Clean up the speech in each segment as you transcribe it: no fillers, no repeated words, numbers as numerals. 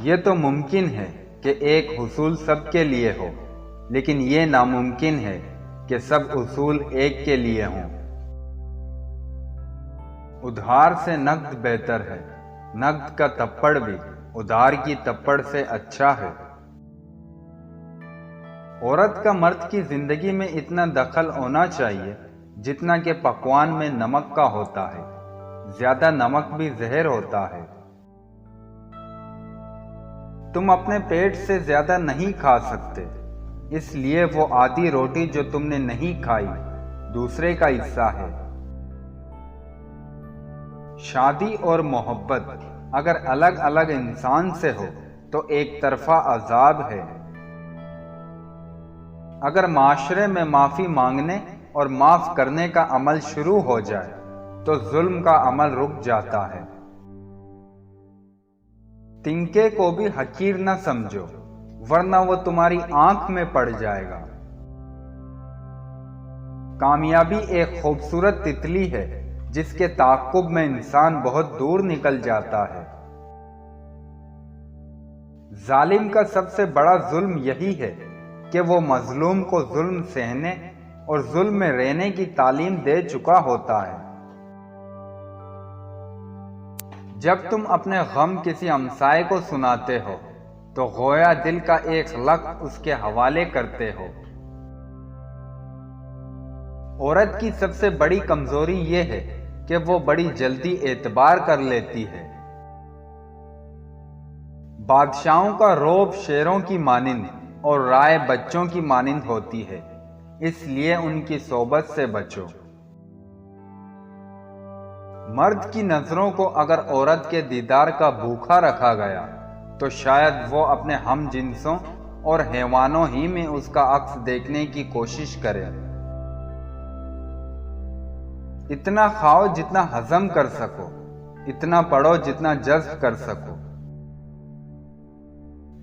یہ تو ممکن ہے کہ ایک حصول سب کے لیے ہو، لیکن یہ ناممکن ہے کہ سب اصول ایک کے لیے ہوں۔ ادھار سے نقد بہتر ہے، نقد کا تپڑ بھی ادھار کی تپڑ سے اچھا ہے۔ عورت کا مرد کی زندگی میں اتنا دخل ہونا چاہیے جتنا کہ پکوان میں نمک کا ہوتا ہے۔ زیادہ نمک بھی زہر ہوتا ہے۔ تم اپنے پیٹ سے زیادہ نہیں کھا سکتے، اس لیے وہ آدھی روٹی جو تم نے نہیں کھائی دوسرے کا حصہ ہے۔ شادی اور محبت اگر الگ الگ انسان سے ہو تو ایک طرفہ عذاب ہے۔ اگر معاشرے میں معافی مانگنے اور معاف کرنے کا عمل شروع ہو جائے تو ظلم کا عمل رک جاتا ہے۔ تنکے کو بھی حقیر نہ سمجھو ورنہ وہ تمہاری آنکھ میں پڑ جائے گا۔ کامیابی ایک خوبصورت تتلی ہے جس کے تعاقب میں انسان بہت دور نکل جاتا ہے۔ ظالم کا سب سے بڑا ظلم یہی ہے کہ وہ مظلوم کو ظلم سہنے اور ظلم میں رہنے کی تعلیم دے چکا ہوتا ہے۔ جب تم اپنے غم کسی ہمسائے کو سناتے ہو تو گویا دل کا ایک لفظ اس کے حوالے کرتے ہو۔ عورت کی سب سے بڑی کمزوری یہ ہے کہ وہ بڑی جلدی اعتبار کر لیتی ہے۔ بادشاہوں کا رعب شیروں کی مانند اور رائے بچوں کی مانند ہوتی ہے، اس لیے ان کی صحبت سے بچو۔ مرد کی نظروں کو اگر عورت کے دیدار کا بھوکا رکھا گیا تو شاید وہ اپنے ہم جنسوں اور حیوانوں ہی میں اس کا عکس دیکھنے کی کوشش کرے۔ اتنا کھاؤ جتنا ہضم کر سکو، اتنا پڑھو جتنا جذب کر سکو۔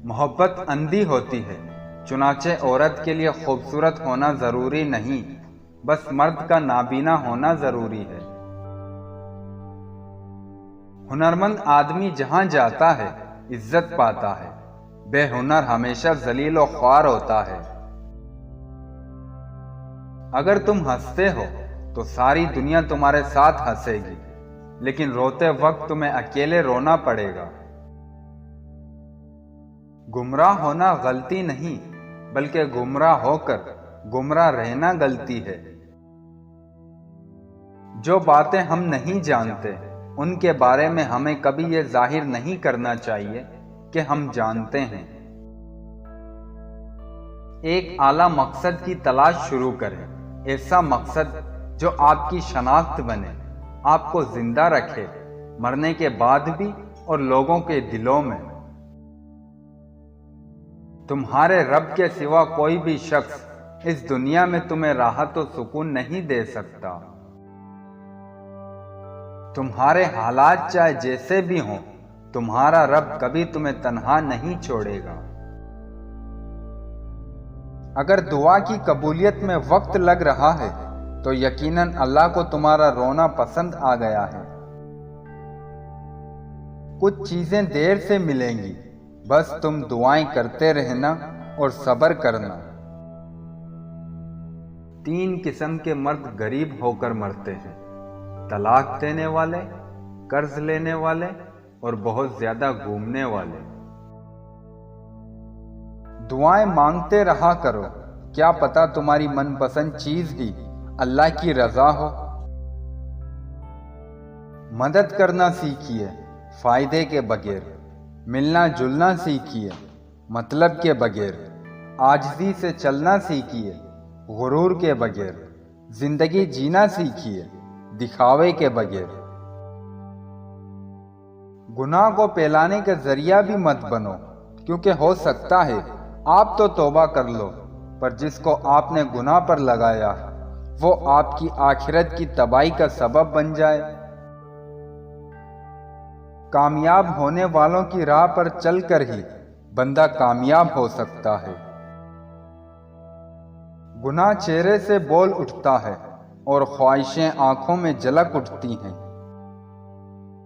محبت اندھی ہوتی ہے، چنانچہ عورت کے لیے خوبصورت ہونا ضروری نہیں، بس مرد کا نابینا ہونا ضروری ہے۔ ہنرمند آدمی جہاں جاتا ہے عزت پاتا ہے، بے ہنر ہمیشہ ذلیل و خوار ہوتا ہے۔ اگر تم ہنستے ہو تو ساری دنیا تمہارے ساتھ ہنسے گی، لیکن روتے وقت تمہیں اکیلے رونا پڑے گا۔ گمراہ ہونا غلطی نہیں بلکہ گمراہ ہو کر گمراہ رہنا غلطی ہے۔ جو باتیں ہم نہیں جانتے ان کے بارے میں ہمیں کبھی یہ ظاہر نہیں کرنا چاہیے کہ ہم جانتے ہیں۔ ایک اعلیٰ مقصد کی تلاش شروع کریں، ایسا مقصد جو آپ کی شناخت بنے، آپ کو زندہ رکھے مرنے کے بعد بھی اور لوگوں کے دلوں میں۔ تمہارے رب کے سوا کوئی بھی شخص اس دنیا میں تمہیں راحت و سکون نہیں دے سکتا۔ تمہارے حالات چاہے جیسے بھی ہوں، تمہارا رب کبھی تمہیں تنہا نہیں چھوڑے گا۔ اگر دعا کی قبولیت میں وقت لگ رہا ہے تو یقیناً اللہ کو تمہارا رونا پسند آ گیا ہے۔ کچھ چیزیں دیر سے ملیں گی، بس تم دعائیں کرتے رہنا اور صبر کرنا۔ 3 قسم کے مرد غریب ہو کر مرتے ہیں: طلاق دینے والے، قرض لینے والے اور بہت زیادہ گھومنے والے۔ دعائیں مانگتے رہا کرو، کیا پتہ تمہاری من پسند چیز ہی اللہ کی رضا ہو۔ مدد کرنا سیکھیے فائدے کے بغیر، ملنا جلنا سیکھیے مطلب کے بغیر، عاجزی سے چلنا سیکھیے غرور کے بغیر، زندگی جینا سیکھیے دکھاوے کے بغیر۔ گناہ کو پھیلانے کے ذریعہ بھی مت بنو، کیونکہ ہو سکتا ہے آپ تو توبہ کر لو پر جس کو آپ نے گناہ پر لگایا وہ آپ کی آخرت کی تباہی کا سبب بن جائے۔ کامیاب ہونے والوں کی راہ پر چل کر ہی بندہ کامیاب ہو سکتا ہے۔ گناہ چہرے سے بول اٹھتا ہے اور خواہشیں آنکھوں میں جھلک اٹھتی ہیں۔